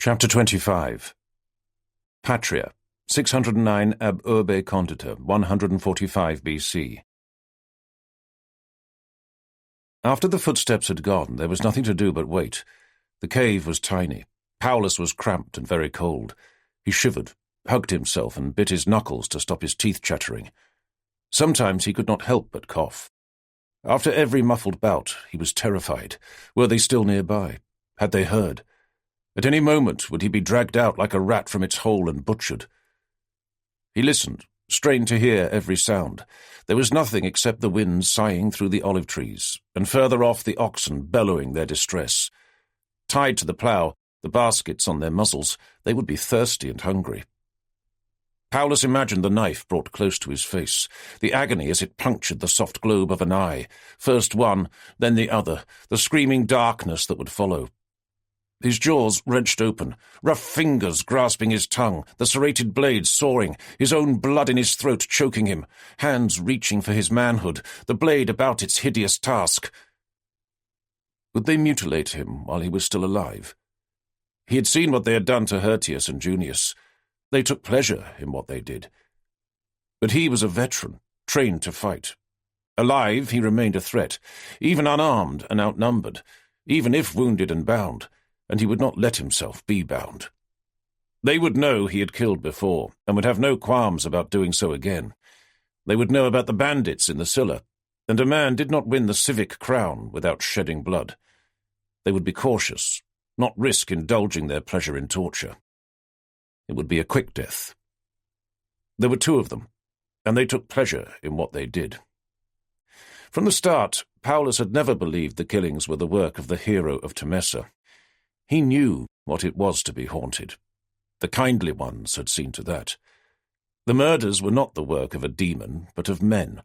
Chapter 25. Patria, 609 ab urbe condita, 145 BC. After the footsteps had gone, there was nothing to do but wait. The cave was tiny. Paulus was cramped and very cold. He shivered, hugged himself, and bit his knuckles to stop his teeth chattering. Sometimes he could not help but cough. After every muffled bout, he was terrified. Were they still nearby? Had they heard? At any moment would he be dragged out like a rat from its hole and butchered. He listened, strained to hear every sound. There was nothing except the wind sighing through the olive trees, and further off the oxen bellowing their distress. Tied to the plough, the baskets on their muzzles, they would be thirsty and hungry. Paulus imagined the knife brought close to his face, the agony as it punctured the soft globe of an eye, first one, then the other, the screaming darkness that would follow. His jaws wrenched open, rough fingers grasping his tongue, the serrated blade sawing, his own blood in his throat choking him, hands reaching for his manhood, the blade about its hideous task. Would they mutilate him while he was still alive? He had seen what they had done to Hirtius and Junius. They took pleasure in what they did. But he was a veteran, trained to fight. Alive, he remained a threat, even unarmed and outnumbered, even if wounded and bound. And he would not let himself be bound. They would know he had killed before, and would have no qualms about doing so again. They would know about the bandits in the Scylla, and a man did not win the civic crown without shedding blood. They would be cautious, not risk indulging their pleasure in torture. It would be a quick death. There were two of them, and they took pleasure in what they did. From the start, Paulus had never believed the killings were the work of the hero of Temesa. He knew what it was to be haunted. The kindly ones had seen to that. The murders were not the work of a demon, but of men.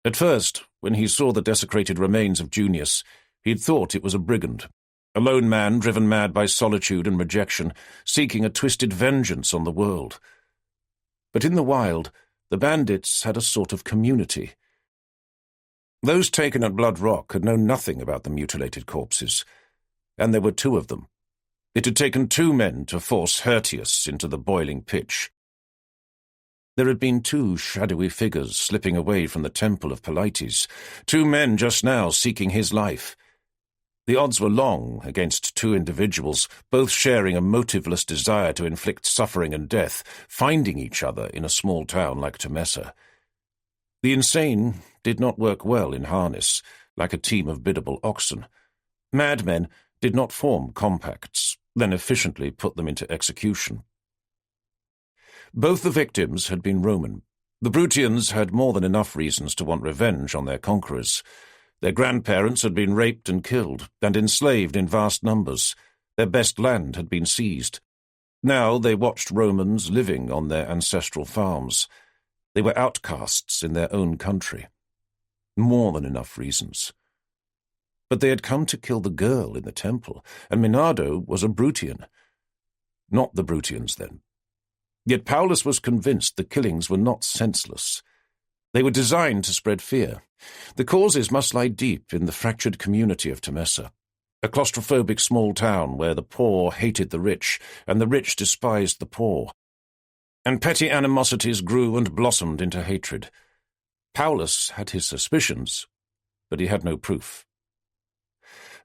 At first, when he saw the desecrated remains of Junius, he had thought it was a brigand, a lone man driven mad by solitude and rejection, seeking a twisted vengeance on the world. But in the wild, the bandits had a sort of community. Those taken at Blood Rock had known nothing about the mutilated corpses. And there were two of them. It had taken two men to force Hirtius into the boiling pitch. There had been two shadowy figures slipping away from the temple of Polites, two men just now seeking his life. The odds were long against two individuals, both sharing a motiveless desire to inflict suffering and death, finding each other in a small town like Temesa. The insane did not work well in harness, like a team of biddable oxen. Madmen did not form compacts, then efficiently put them into execution. Both the victims had been Roman. The Brutians had more than enough reasons to want revenge on their conquerors. Their grandparents had been raped and killed, and enslaved in vast numbers. Their best land had been seized. Now they watched Romans living on their ancestral farms. They were outcasts in their own country. More than enough reasons. But they had come to kill the girl in the temple, and Minardo was a Brutian. Not the Brutians, then. Yet Paulus was convinced the killings were not senseless. They were designed to spread fear. The causes must lie deep in the fractured community of Temesa, a claustrophobic small town where the poor hated the rich, and the rich despised the poor. And petty animosities grew and blossomed into hatred. Paulus had his suspicions, but he had no proof.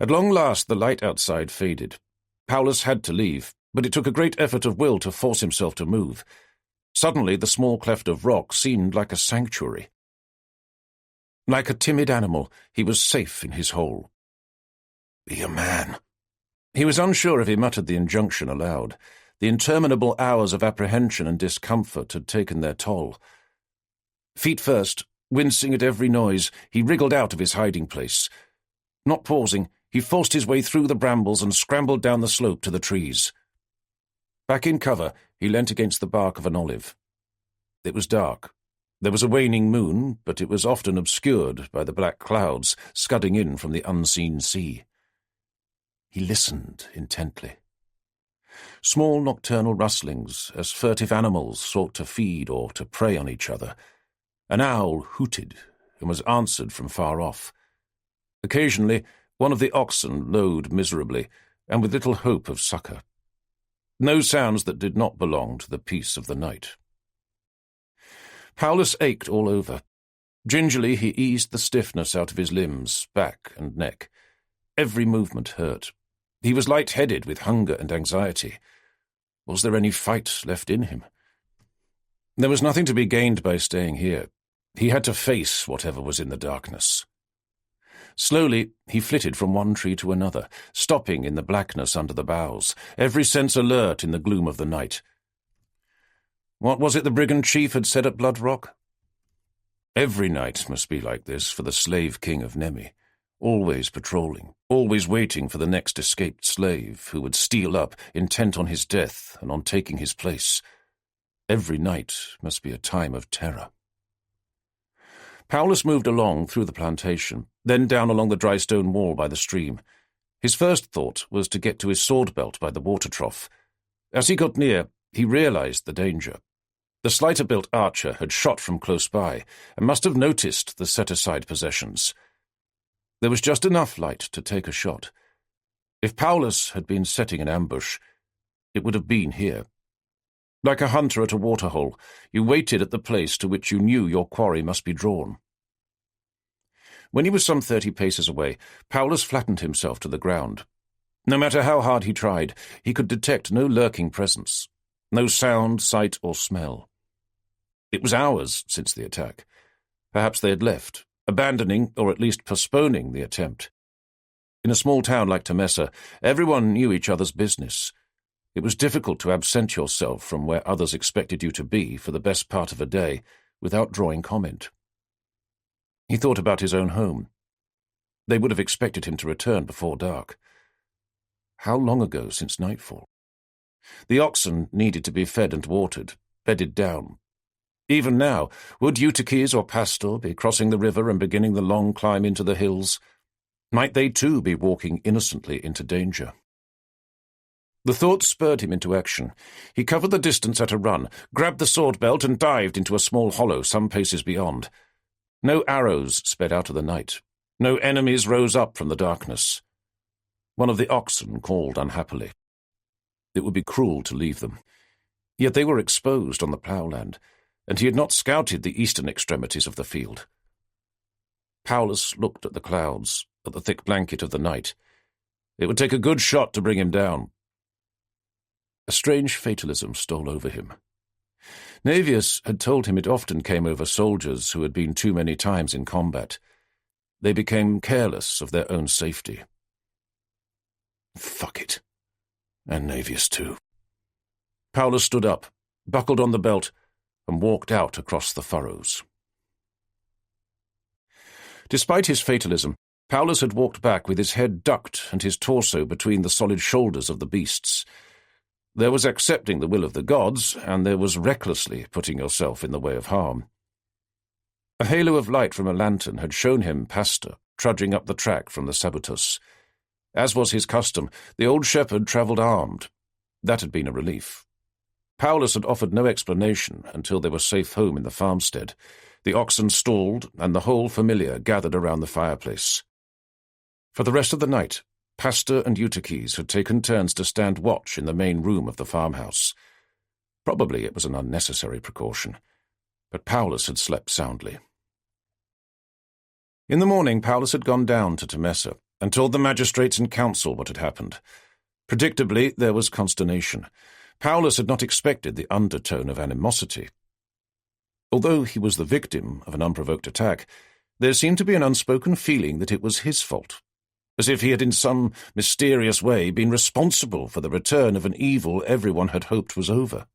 At long last the light outside faded. Paulus had to leave, but it took a great effort of will to force himself to move. Suddenly the small cleft of rock seemed like a sanctuary. Like a timid animal, he was safe in his hole. "Be a man." He was unsure if he muttered the injunction aloud. The interminable hours of apprehension and discomfort had taken their toll. Feet first, wincing at every noise, he wriggled out of his hiding place. Not pausing, he forced his way through the brambles and scrambled down the slope to the trees. Back in cover, he leant against the bark of an olive. It was dark. There was a waning moon, but it was often obscured by the black clouds scudding in from the unseen sea. He listened intently. Small nocturnal rustlings, as furtive animals sought to feed or to prey on each other. An owl hooted and was answered from far off. Occasionally, one of the oxen lowed miserably, and with little hope of succour. no sounds that did not belong to the peace of the night. Paulus ached all over. Gingerly he eased the stiffness out of his limbs, back and neck. Every movement hurt. He was light-headed with hunger and anxiety. Was there any fight left in him? There was nothing to be gained by staying here. He had to face whatever was in the darkness. Slowly he flitted from one tree to another, stopping in the blackness under the boughs, every sense alert in the gloom of the night. What was it the brigand chief had said at Blood Rock? Every night must be like this for the slave king of Nemi, always patrolling, always waiting for the next escaped slave who would steal up, intent on his death and on taking his place. Every night must be a time of terror. Paulus moved along through the plantation, then down along the dry stone wall by the stream. His first thought was to get to his sword belt by the water trough. As he got near, he realized the danger. The slighter-built archer had shot from close by and must have noticed the set-aside possessions. There was just enough light to take a shot. If Paulus had been setting an ambush, it would have been here. Like a hunter at a waterhole, you waited at the place to which you knew your quarry must be drawn. When he was some 30 paces away, Paulus flattened himself to the ground. No matter how hard he tried, he could detect no lurking presence, no sound, sight, or smell. It was hours since the attack. Perhaps they had left, abandoning or at least postponing the attempt. In a small town like Temessa, everyone knew each other's business. It was difficult to absent yourself from where others expected you to be for the best part of a day without drawing comment. He thought about his own home. They would have expected him to return before dark. How long ago since nightfall? The oxen needed to be fed and watered, bedded down. Even now, would Eutyches or Pastor be crossing the river and beginning the long climb into the hills? Might they too be walking innocently into danger? The thought spurred him into action. He covered the distance at a run, grabbed the sword belt and dived into a small hollow some paces beyond. No arrows sped out of the night. No enemies rose up from the darkness. One of the oxen called unhappily. It would be cruel to leave them. Yet they were exposed on the ploughland, and he had not scouted the eastern extremities of the field. Paulus looked at the clouds, at the thick blanket of the night. It would take a good shot to bring him down. A strange fatalism stole over him. Naevius had told him it often came over soldiers who had been too many times in combat. They became careless of their own safety. Fuck it. And Naevius too. Paulus stood up, buckled on the belt, and walked out across the furrows. Despite his fatalism, Paulus had walked back with his head ducked and his torso between the solid shoulders of the beasts. There was accepting the will of the gods, and there was recklessly putting yourself in the way of harm. A halo of light from a lantern had shown him Pastor trudging up the track from the Sabutus. As was his custom, the old shepherd travelled armed. That had been a relief. Paulus had offered no explanation until they were safe home in the farmstead. The oxen stalled, and the whole familiar gathered around the fireplace. For the rest of the night, Pastor and Eutyches had taken turns to stand watch in the main room of the farmhouse. Probably it was an unnecessary precaution, but Paulus had slept soundly. In the morning, Paulus had gone down to Temessa and told the magistrates and council what had happened. Predictably, there was consternation. Paulus had not expected the undertone of animosity. Although he was the victim of an unprovoked attack, there seemed to be an unspoken feeling that it was his fault, as if he had in some mysterious way been responsible for the return of an evil everyone had hoped was over.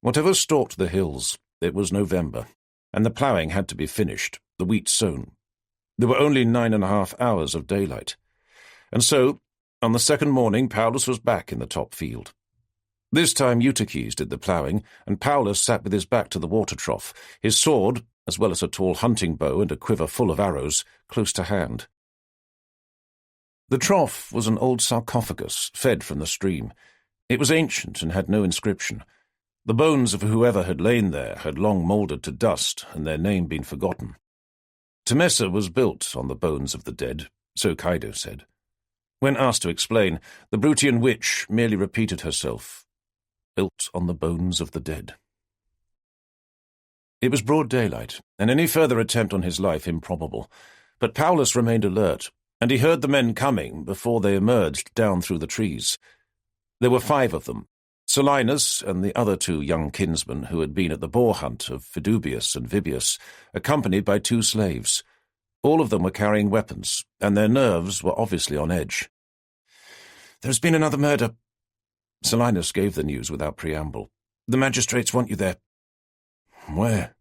Whatever stalked the hills, it was November, and the ploughing had to be finished, the wheat sown. There were only 9.5 hours of daylight, and so, on the second morning, Paulus was back in the top field. This time Eutyches did the ploughing, and Paulus sat with his back to the water trough, his sword, as well as a tall hunting bow and a quiver full of arrows, close to hand. The trough was an old sarcophagus fed from the stream. It was ancient and had no inscription. The bones of whoever had lain there had long mouldered to dust and their name been forgotten. Temessa was built on the bones of the dead, so Kaido said. When asked to explain, the Brutian witch merely repeated herself, "Built on the bones of the dead." It was broad daylight, and any further attempt on his life improbable, but Paulus remained alert, and he heard the men coming before they emerged down through the trees. There were 5 of them, Silenus and the other 2 young kinsmen who had been at the boar hunt of Fidubius and Vibius, accompanied by 2 slaves. All of them were carrying weapons, and their nerves were obviously on edge. "There has been another murder." Silenus gave the news without preamble. "The magistrates want you there." "Where?"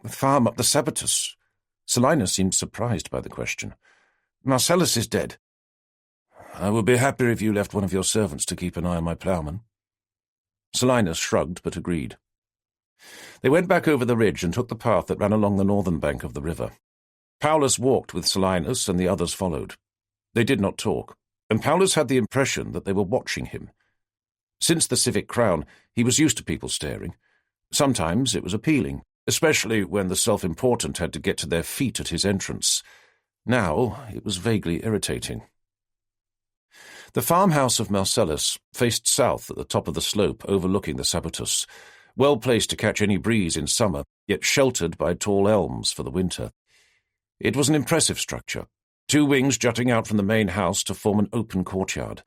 "The farm up the Sabotus." Silenus seemed surprised by the question. "Marcellus is dead." "I would be happier if you left one of your servants to keep an eye on my ploughman." Silenus shrugged, but agreed. They went back over the ridge and took the path that ran along the northern bank of the river. Paulus walked with Silenus, and the others followed. They did not talk, and Paulus had the impression that they were watching him. Since the civic crown, he was used to people staring. Sometimes it was appealing, especially when the self-important had to get to their feet at his entrance. Now it was vaguely irritating. The farmhouse of Marcellus faced south at the top of the slope overlooking the Sabotus, well placed to catch any breeze in summer, yet sheltered by tall elms for the winter. It was an impressive structure, 2 wings jutting out from the main house to form an open courtyard.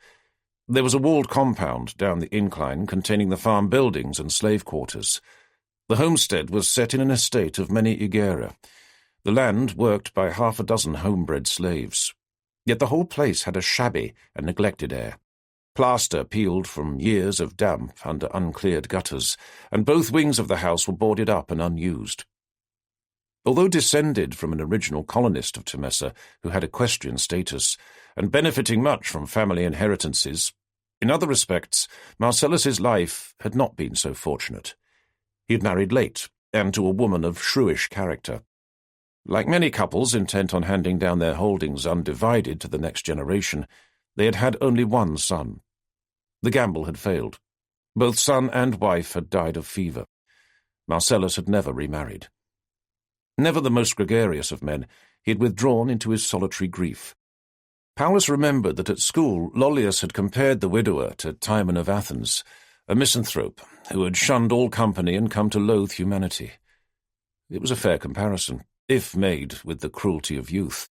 There was a walled compound down the incline containing the farm buildings and slave quarters. The homestead was set in an estate of many higuera, the land worked by 6 homebred slaves. Yet the whole place had a shabby and neglected air. Plaster peeled from years of damp under uncleared gutters, and both wings of the house were boarded up and unused. Although descended from an original colonist of Temessa who had equestrian status, and benefiting much from family inheritances, in other respects Marcellus's life had not been so fortunate. He had married late, and to a woman of shrewish character. Like many couples intent on handing down their holdings undivided to the next generation, they had had only 1 son. The gamble had failed. Both son and wife had died of fever. Marcellus had never remarried. Never the most gregarious of men, he had withdrawn into his solitary grief. Paulus remembered that at school Lollius had compared the widower to Timon of Athens, a misanthrope who had shunned all company and come to loathe humanity. It was a fair comparison, if made with the cruelty of youth.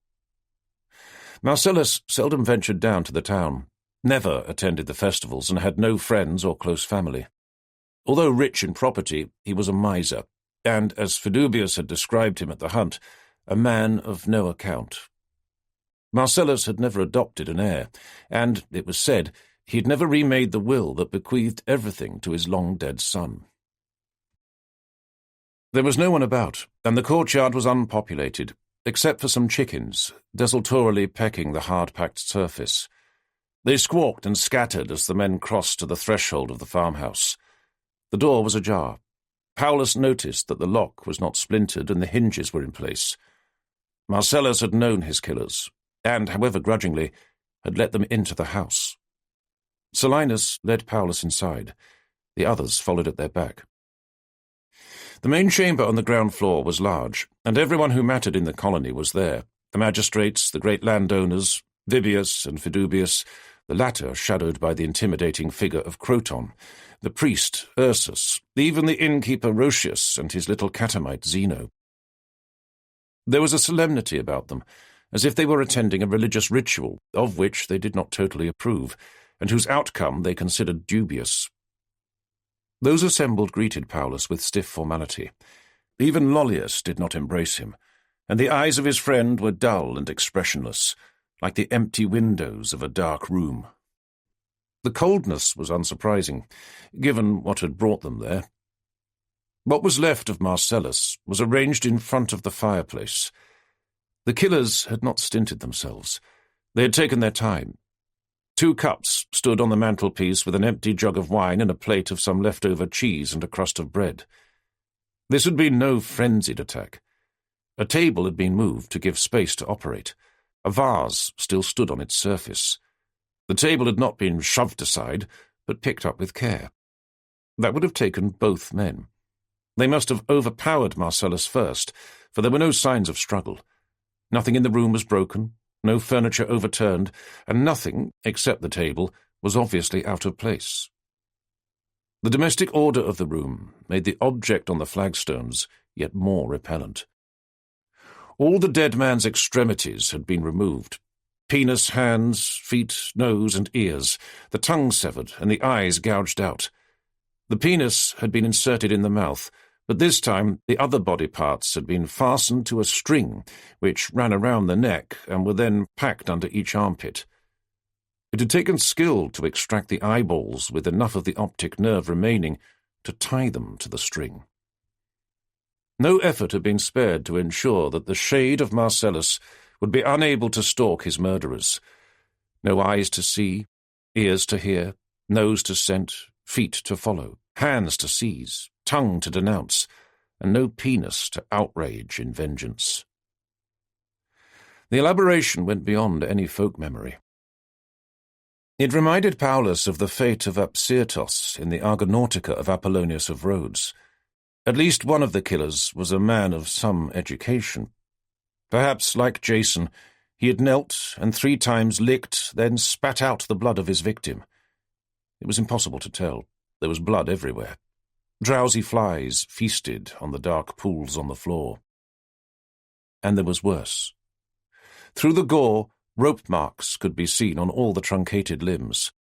Marcellus seldom ventured down to the town, never attended the festivals, and had no friends or close family. Although rich in property, he was a miser, and, as Fidubius had described him at the hunt, a man of no account. Marcellus had never adopted an heir, and, it was said, he had never remade the will that bequeathed everything to his long-dead son. There was no one about, and the courtyard was unpopulated, except for some chickens, desultorily pecking the hard-packed surface. They squawked and scattered as the men crossed to the threshold of the farmhouse. The door was ajar. Paulus noticed that the lock was not splintered and the hinges were in place. Marcellus had known his killers, and, however grudgingly, had let them into the house. Silenus led Paulus inside. The others followed at their back. The main chamber on the ground floor was large, and everyone who mattered in the colony was there. The magistrates, the great landowners, Vibius and Fidubius, the latter shadowed by the intimidating figure of Croton, the priest, Ursus, even the innkeeper Roscius and his little catamite Zeno. There was a solemnity about them, as if they were attending a religious ritual of which they did not totally approve, and whose outcome they considered dubious. Those assembled greeted Paulus with stiff formality. Even Lollius did not embrace him, and the eyes of his friend were dull and expressionless, like the empty windows of a dark room. The coldness was unsurprising, given what had brought them there. What was left of Marcellus was arranged in front of the fireplace. The killers had not stinted themselves. They had taken their time. 2 cups stood on the mantelpiece with an empty jug of wine and a plate of some leftover cheese and a crust of bread. This had been no frenzied attack. A table had been moved to give space to operate. A vase still stood on its surface. The table had not been shoved aside, but picked up with care. That would have taken both men. They must have overpowered Marcellus first, for there were no signs of struggle. Nothing in the room was broken, no furniture overturned, and nothing, except the table, was obviously out of place. The domestic order of the room made the object on the flagstones yet more repellent. All the dead man's extremities had been removed. Penis, hands, feet, nose, and ears, the tongue severed, and the eyes gouged out. The penis had been inserted in the mouth, but this time the other body parts had been fastened to a string which ran around the neck and were then packed under each armpit. It had taken skill to extract the eyeballs with enough of the optic nerve remaining to tie them to the string. No effort had been spared to ensure that the shade of Marcellus would be unable to stalk his murderers. No eyes to see, ears to hear, nose to scent, feet to follow, hands to seize, tongue to denounce, and no penis to outrage in vengeance. The elaboration went beyond any folk memory. It reminded Paulus of the fate of Apsyrtos in the Argonautica of Apollonius of Rhodes. At least one of the killers was a man of some education. Perhaps, like Jason, he had knelt and 3 times licked, then spat out the blood of his victim. It was impossible to tell. There was blood everywhere. Drowsy flies feasted on the dark pools on the floor. And there was worse. Through the gore, rope marks could be seen on all the truncated limbs.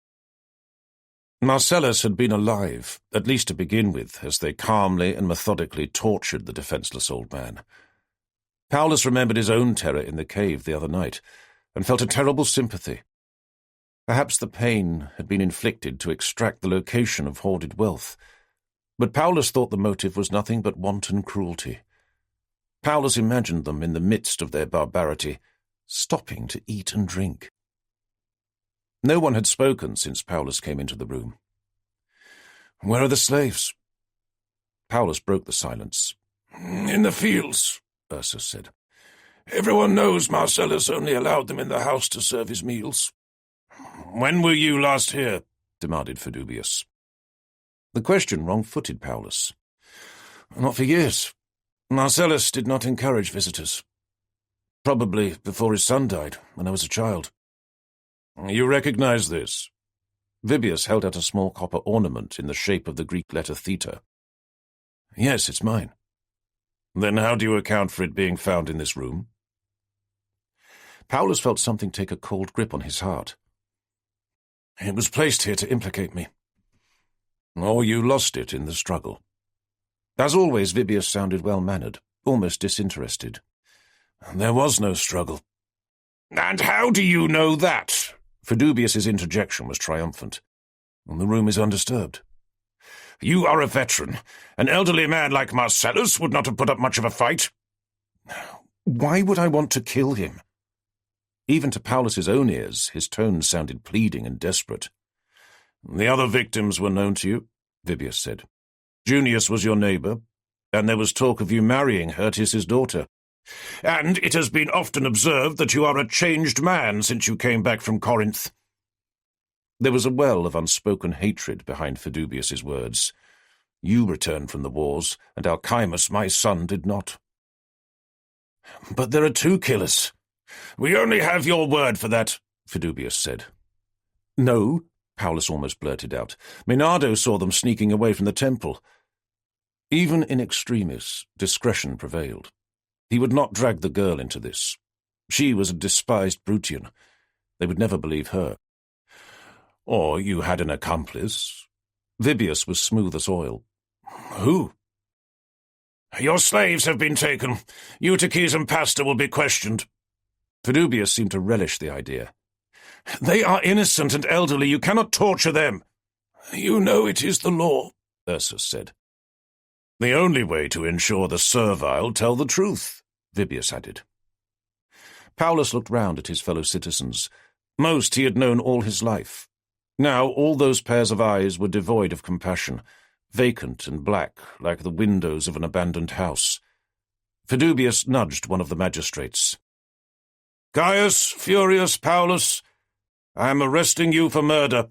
Marcellus had been alive, at least to begin with, as they calmly and methodically tortured the defenceless old man. Paulus remembered his own terror in the cave the other night, and felt a terrible sympathy. Perhaps the pain had been inflicted to extract the location of hoarded wealth, but Paulus thought the motive was nothing but wanton cruelty. Paulus imagined them in the midst of their barbarity, stopping to eat and drink. No one had spoken since Paulus came into the room. "Where are the slaves?" Paulus broke the silence. "In the fields," Ursus said. "Everyone knows Marcellus only allowed them in the house to serve his meals." "When were you last here?" demanded Fidubius. The question wrong-footed Paulus. "Not for years. Marcellus did not encourage visitors. Probably before his son died, when I was a child." "You recognize this?" Vibius held out a small copper ornament in the shape of the Greek letter theta. "Yes, it's mine." "Then how do you account for it being found in this room?" Paulus felt something take a cold grip on his heart. "It was placed here to implicate me." "Or you lost it in the struggle." As always, Vibius sounded well-mannered, almost disinterested. "There was no struggle." "And how do you know that?" Fidubius's interjection was triumphant. "The room is undisturbed." "You are a veteran. An elderly man like Marcellus would not have put up much of a fight." "Why would I want to kill him?" Even to Paulus's own ears, his tone sounded pleading and desperate. "The other victims were known to you," Vibius said. "Junius was your neighbour, and there was talk of you marrying Hirtius's daughter. And it has been often observed that you are a changed man since you came back from Corinth." There was a well of unspoken hatred behind Fidubius's words. "You returned from the wars, and Alcimus, my son, did not." "But there are 2 killers." "We only have your word for that," Fidubius said. "No," Paulus almost blurted out. "Minardo saw them sneaking away from the temple." Even in extremis, discretion prevailed. He would not drag the girl into this. She was a despised Brutian. They would never believe her. "Or you had an accomplice." Vibius was smooth as oil. "Who?" "Your slaves have been taken. Eutyches and Pastor will be questioned." Fidubius seemed to relish the idea. "They are innocent and elderly. You cannot torture them." "You know it is the law," Ursus said. "The only way to ensure the servile tell the truth," Vibius added. Paulus looked round at his fellow citizens. Most he had known all his life. Now all those pairs of eyes were devoid of compassion, vacant and black like the windows of an abandoned house. Fidubius nudged one of the magistrates. "Gaius Furius Paulus, I am arresting you for murder."